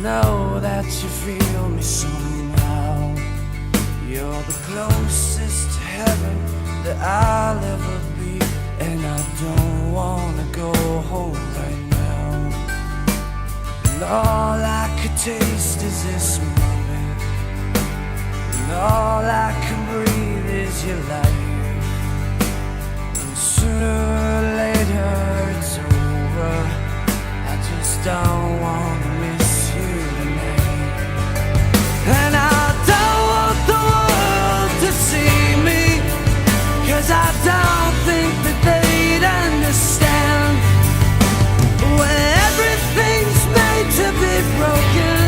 know that you feel me somehow. You're the closest to heaven that I'll ever be, and I don't wanna go home right now. And all I could taste is this moment, and all I can breathe is your life. And sooner or later it's over. I just don't wanna miss you tonight. And I don't want the world to see me, 'cause I don't think that they'd understand. When everything's made to be broken,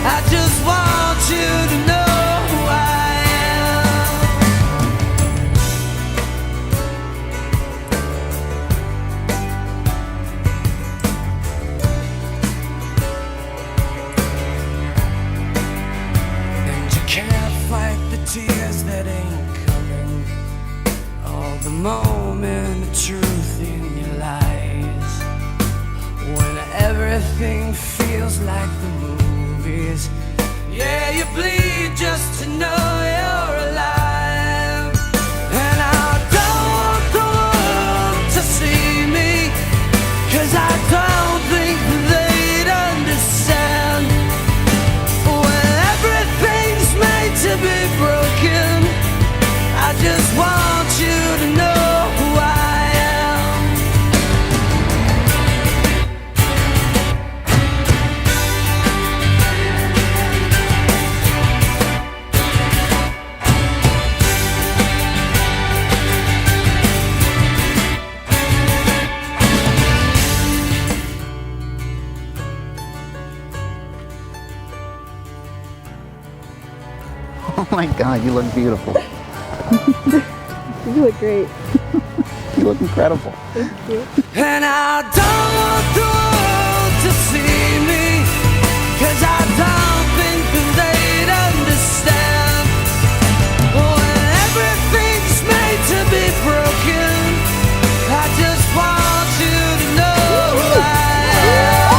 I just want you to know who I am. And you can't fight the tears that ain't coming, all the moment of truth in your lies. When everything feels like the movies, yeah, you bleed just to know you're alive. And I don't want the world to see me, 'cause I don't think they'd understand. When everything's made to be broken, I just want you to know who I am. Oh my God, you look beautiful. You look great. You look incredible. Thank you. And I don't want the world to see me, 'cause I don't think that they'd understand. When everything's made to be broken, I just want you to know who I am.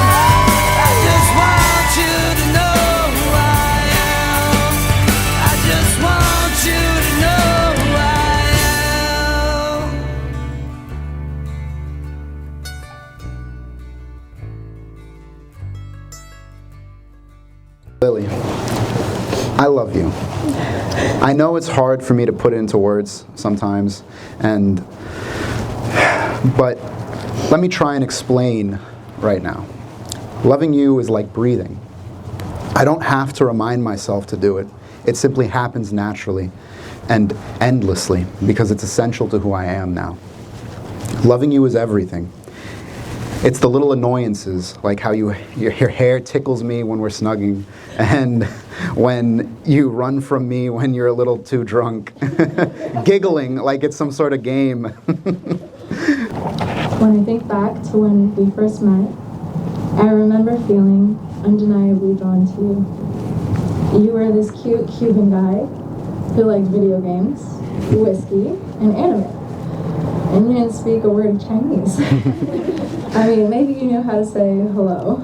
I just want you to know who I am. I just want you to know who I am. Lily, I love you. I know it's hard for me to put it into words sometimes, but let me try and explain right now. Loving you is like breathing. I don't have to remind myself to do it. It simply happens naturally and endlessly because it's essential to who I am now. Loving you is everything. It's the little annoyances, like how your hair tickles me when we're snugging, and when you run from me when you're a little too drunk, giggling like it's some sort of game. When I think back to when we first met, I remember feeling undeniably drawn to you. You were this cute Cuban guy who liked video games, whiskey, and anime. And you didn't speak a word of Chinese. I mean, maybe you knew how to say hello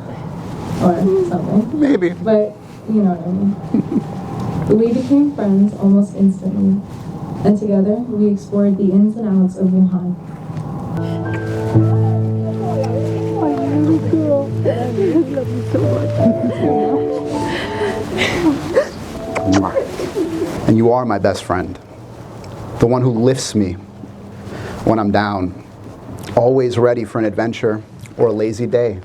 or something. Maybe. But you know what I mean. We became friends almost instantly. And together, we explored the ins and outs of Wuhan. And you are my best friend. The one who lifts me when I'm down. Always ready for an adventure or a lazy day.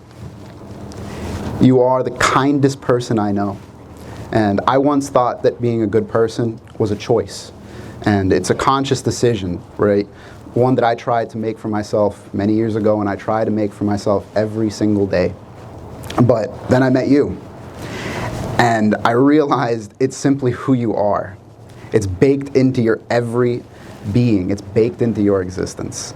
You are the kindest person I know. And I once thought that being a good person was a choice. And it's a conscious decision, right? One that I tried to make for myself many years ago, and I try to make for myself every single day. But then I met you. And I realized it's simply who you are. It's baked into your every being. It's baked into your existence.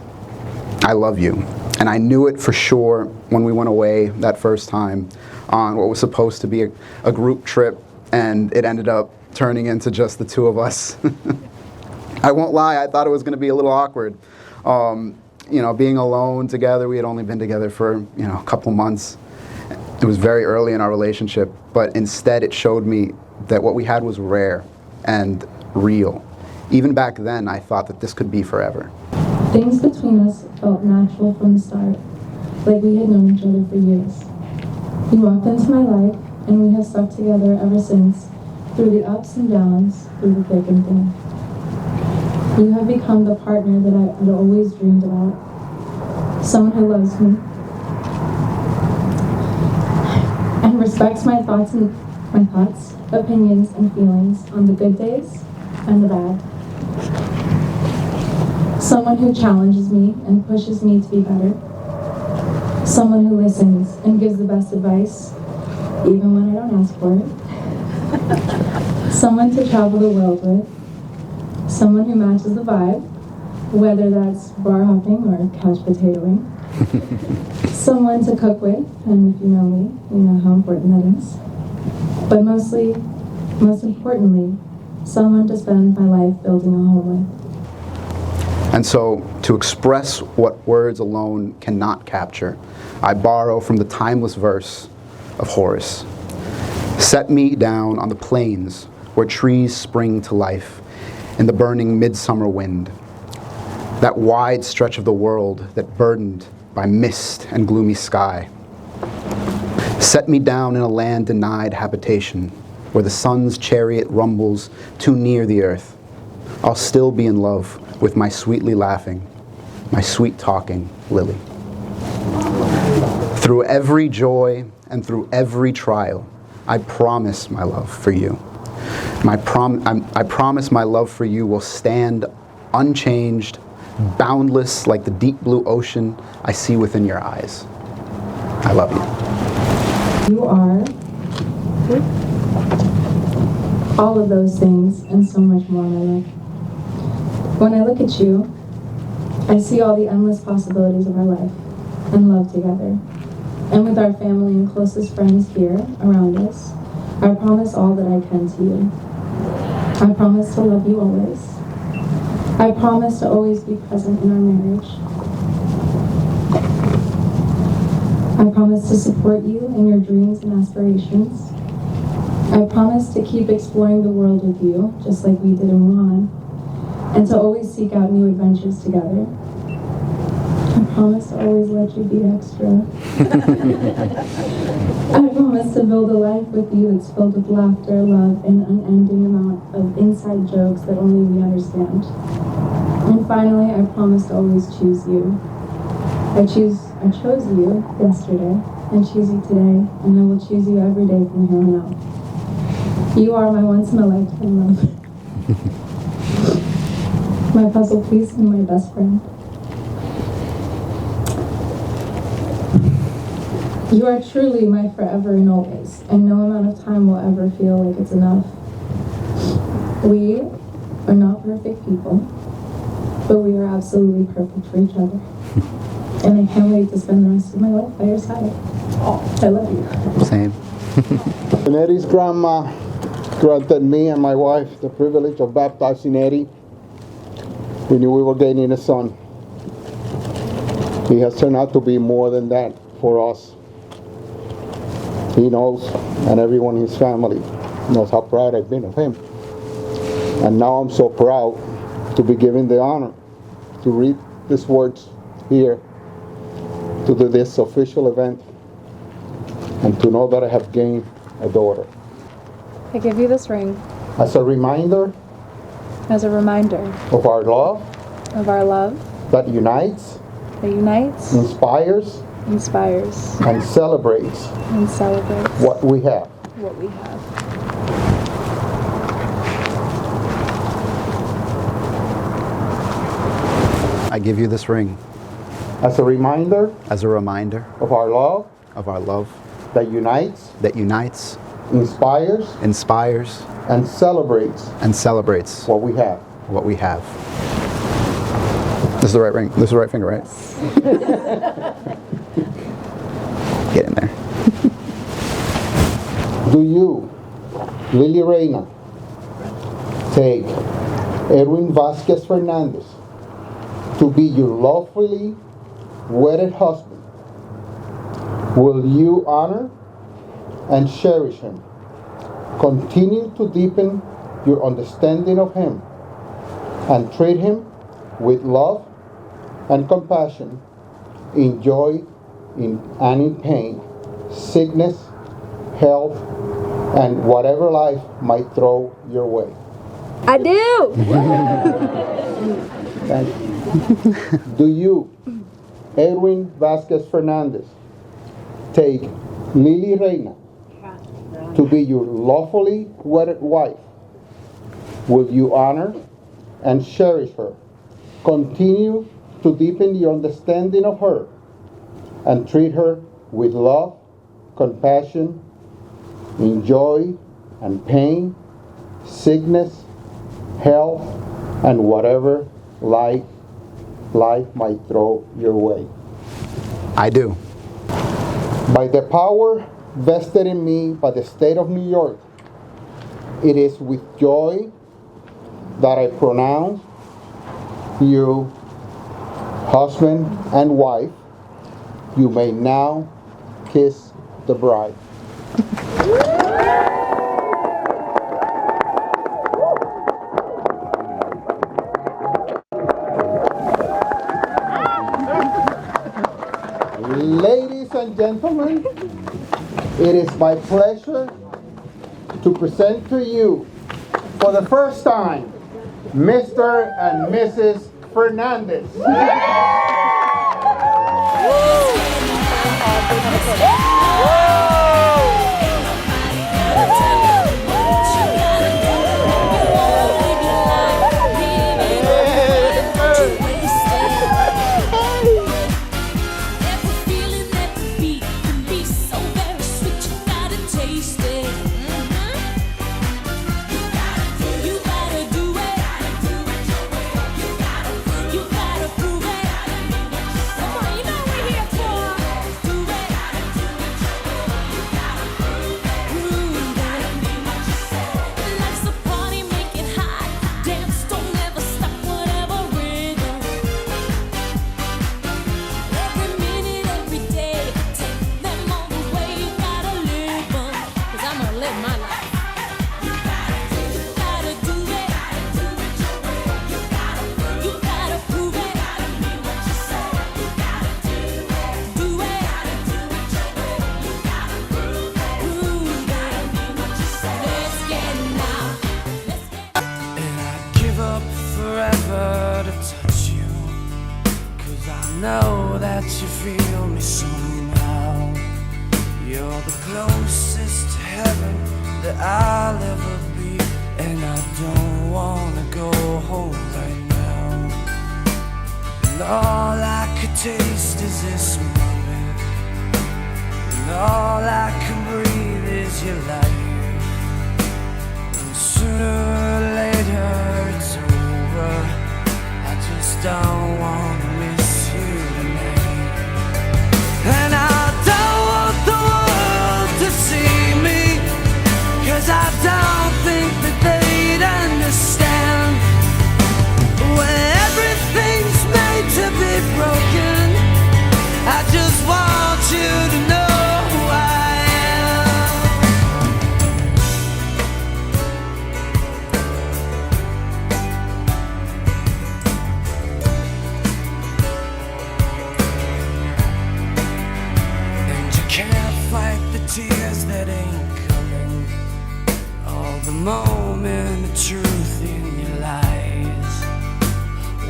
I love you. And I knew it for sure when we went away that first time on what was supposed to be a group trip, and it ended up turning into just the two of us. I won't lie, I thought it was going to be a little awkward. Being alone together, we had only been together for, a couple months. It was very early in our relationship, but instead it showed me that what we had was rare and real. Even back then, I thought that this could be forever. Things between us felt natural from the start, like we had known each other for years. You walked into my life, and we have stuck together ever since, through the ups and downs, through the thick and thin. You have become the partner that I had always dreamed about. Someone who loves me and respects my thoughts, opinions, and feelings on the good days and the bad. Someone who challenges me and pushes me to be better. Someone who listens and gives the best advice, even when I don't ask for it. Someone to travel the world with. Someone who matches the vibe, whether that's bar hopping or couch potatoing. Someone to cook with, and if you know me, you know how important that is. But most importantly, someone to spend my life building a home with. And so, to express what words alone cannot capture, I borrow from the timeless verse of Horace. Set me down on the plains where trees spring to life in the burning midsummer wind, that wide stretch of the world that burdened by mist and gloomy sky. Set me down in a land denied habitation, where the sun's chariot rumbles too near the earth. I'll still be in love with my sweetly laughing, my sweet talking Lily. Through every joy and through every trial, I promise my love for you. I promise my love for you will stand unchanged, boundless like the deep blue ocean I see within your eyes. I love you. You are all of those things and so much more, my love. When I look at you, I see all the endless possibilities of our life and love together. And with our family and closest friends here around us, I promise all that I can to you. I promise to love you always. I promise to always be present in our marriage. I promise to support you in your dreams and aspirations. I promise to keep exploring the world with you, just like we did in Wuhan, and to always seek out new adventures together. I promise to always let you be extra. I promise to build a life with you that's filled with laughter, love, and an unending amount of inside jokes that only we understand. And finally, I promise to always choose you. I chose you yesterday, and choose you today, and I will choose you every day from here on out. You are my once-in-a-lifetime love. My puzzle piece and my best friend. You are truly my forever and always, and no amount of time will ever feel like it's enough. We are not perfect people, but we are absolutely perfect for each other. And I can't wait to spend the rest of my life by your side. I love you. Same. And Eddie's grandma granted me and my wife the privilege of baptizing Eddie. We knew we were gaining a son. He has turned out to be more than that for us. He knows, and everyone in his family knows how proud I've been of him. And now I'm so proud to be given the honor to read these words here, to do this official event, and to know that I have gained a daughter. I give you this ring As a reminder as a reminder of our love that unites, inspires, and celebrates what we have. I give you this ring As a reminder as a reminder of our love that unites, inspires, and celebrates what we have. This is the right ring. This is the right finger, right? Get in there. Do you, Lily Reina, take Edwin Vasquez Fernandez to be your lawfully wedded husband? Will you honor and cherish him. Continue to deepen your understanding of him and treat him with love and compassion, in joy and in pain, sickness, health, and whatever life might throw your way. I do! Thank you. Do you, Edwin Vasquez Fernandez, take Lillie Reina to be your lawfully wedded wife? Will you honor and cherish her, continue to deepen your understanding of her, and treat her with love, compassion, in joy and pain, sickness, health, and whatever life might throw your way? I do. By the power vested in me by the state of New York, it is with joy that I pronounce you husband and wife. You may now kiss the bride. Ladies and gentlemen, it is my pleasure to present to you for the first time Mr. and Mrs. Fernandez. Know that you feel me somehow. You're the closest to heaven that I'll ever be, and I don't wanna go home right now. And all I could taste is this moment, and all I can breathe is your light. And sooner or later it's over. I just don't wanna miss you tonight. And I don't want the world to see me, 'cause I don't think that they'd understand. When everything's made to be broken, I just want you to know who I am. And you can't fight the tears that ain't coming, all the moment of truth in your lies.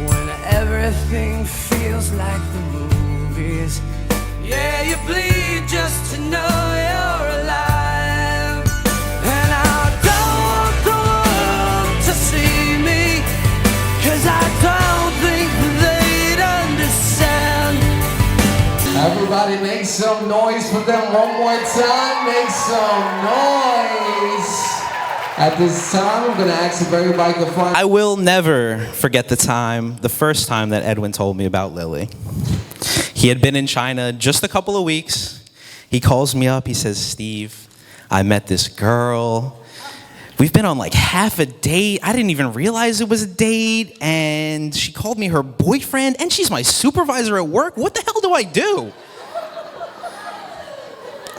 When everything feels like the movies, yeah, you bleed just to know you're alive. And I don't want the world to see me, 'cause I don't think that they'd understand. Everybody make some noise for them one more time. Make some noise. At this time, I'm gonna ask if everybody can find. I will never forget the first time that Edwin told me about Lillie. He had been in China just a couple of weeks. He calls me up, he says, "Steve, I met this girl. We've been on like half a date. I didn't even realize it was a date, and she called me her boyfriend, and she's my supervisor at work. What the hell do I do?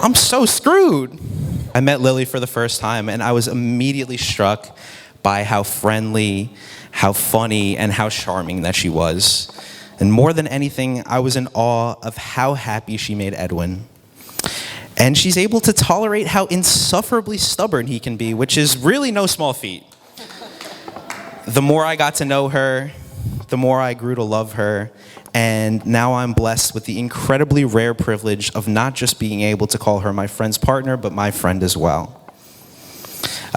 I'm so screwed." I met Lillie for the first time, and I was immediately struck by how friendly, how funny, and how charming that she was. And more than anything, I was in awe of how happy she made Edwin. And she's able to tolerate how insufferably stubborn he can be, which is really no small feat. The more I got to know her, the more I grew to love her, and now I'm blessed with the incredibly rare privilege of not just being able to call her my friend's partner, but my friend as well.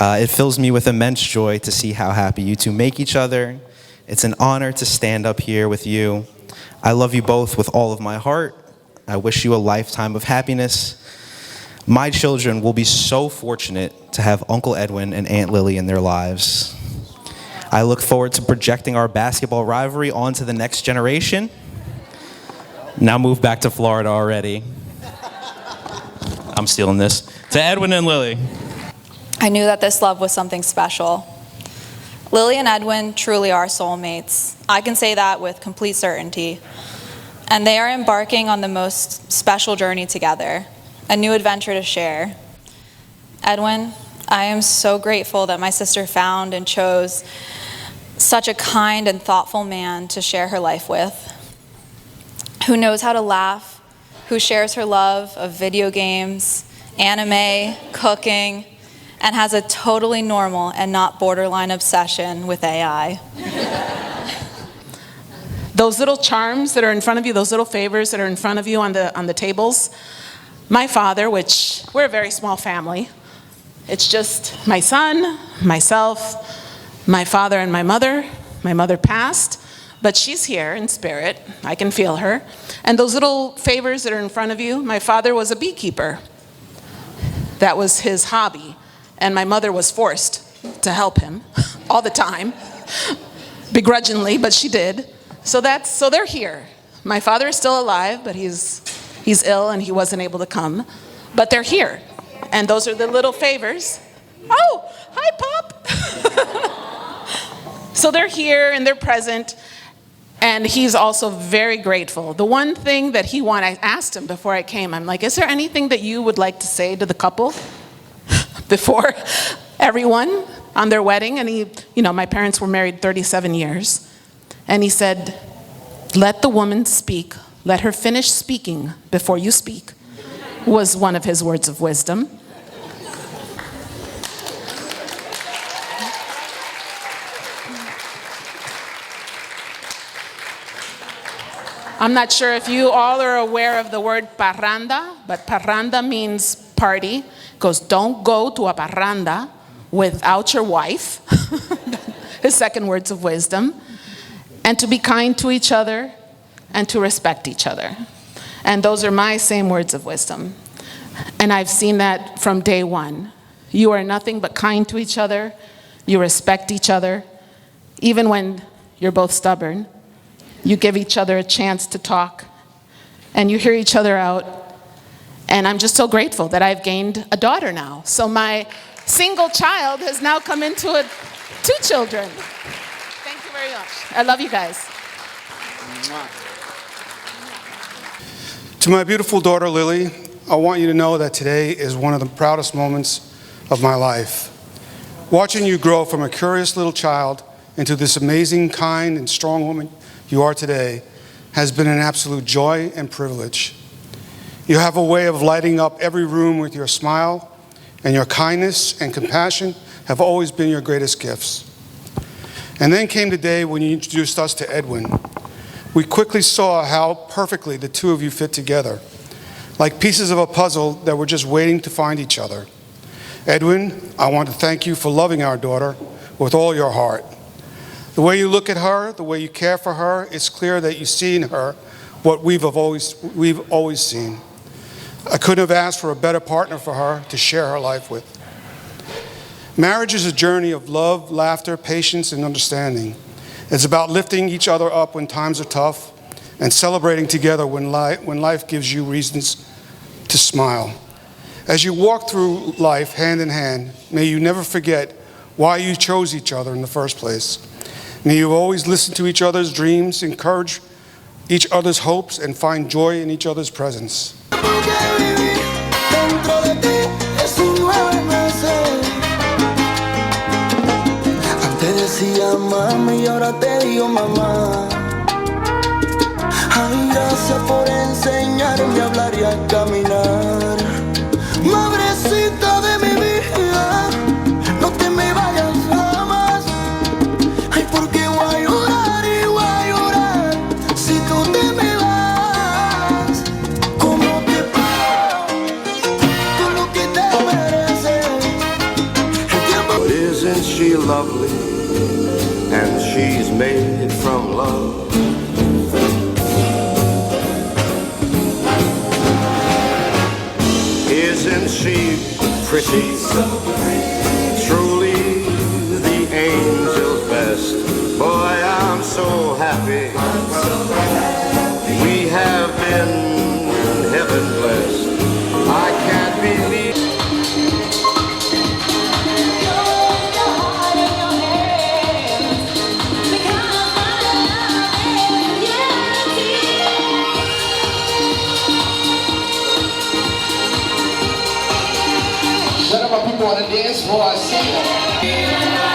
It fills me with immense joy to see how happy you two make each other. It's an honor to stand up here with you. I love you both with all of my heart. I wish you a lifetime of happiness. My children will be so fortunate to have Uncle Edwin and Aunt Lillie in their lives. I look forward to projecting our basketball rivalry onto the next generation. Now move back to Florida already. I'm stealing this. To Edwin and Lillie. I knew that this love was something special. Lillie and Edwin truly are soulmates. I can say that with complete certainty. And they are embarking on the most special journey together, a new adventure to share. Edwin, I am so grateful that my sister found and chose such a kind and thoughtful man to share her life with, who knows how to laugh, who shares her love of video games, anime, cooking, and has a totally normal and not borderline obsession with AI. Those little charms that are in front of you, those little favors that are in front of you on the tables, my father, which we're a very small family, it's just my son, myself, my father and my mother. My mother passed, but she's here in spirit. I can feel her. And those little favors that are in front of you, my father was a beekeeper. That was his hobby. And my mother was forced to help him all the time, begrudgingly, but she did. So they're here. My father is still alive, but he's ill and he wasn't able to come. But they're here. And those are the little favors. Oh, hi, Pop. So they're here and they're present. And he's also very grateful. The one thing that he wanted, I asked him before I came, I'm like, is there anything that you would like to say to the couple before everyone on their wedding? And he, my parents were married 37 years. And he said, let the woman speak. Let her finish speaking before you speak, was one of his words of wisdom. I'm not sure if you all are aware of the word parranda, but parranda means party. It goes, don't go to a parranda without your wife. His second words of wisdom. And to be kind to each other and to respect each other. And those are my same words of wisdom. And I've seen that from day one. You are nothing but kind to each other. You respect each other. Even when you're both stubborn, you give each other a chance to talk. And you hear each other out. And I'm just so grateful that I've gained a daughter now. So my single child has now come into 2 children. Thank you very much. I love you guys. To my beautiful daughter, Lillie, I want you to know that today is one of the proudest moments of my life. Watching you grow from a curious little child into this amazing, kind, and strong woman you are today has been an absolute joy and privilege. You have a way of lighting up every room with your smile, and your kindness and compassion have always been your greatest gifts. And then came the day when you introduced us to Edwin. We quickly saw how perfectly the two of you fit together, like pieces of a puzzle that were just waiting to find each other. Edwin, I want to thank you for loving our daughter with all your heart. The way you look at her, the way you care for her, it's clear that you see in her what we've always seen. I couldn't have asked for a better partner for her to share her life with. Marriage is a journey of love, laughter, patience, and understanding. It's about lifting each other up when times are tough and celebrating together when life gives you reasons to smile. As you walk through life hand in hand, may you never forget why you chose each other in the first place. May you always listen to each other's dreams, encourage each other's hopes, and find joy in each other's presence. Dentro de ti es un nuevo mami y ahora te digo mamá. Ay, gracias por enseñarme a hablar y a caminar. Madrecita de mi vida, no te me vayas jamás. Ay, porque voy a llorar y voy a llorar si tú te me vas. ¿Cómo te pago con lo que te mereces? But isn't she lovely? And she's made from love. Isn't she pretty? Truly the angel's best. Boy, I'm so happy. We have been heaven blessed. I can't believe. Shut up, my people on the dance floor. I see them.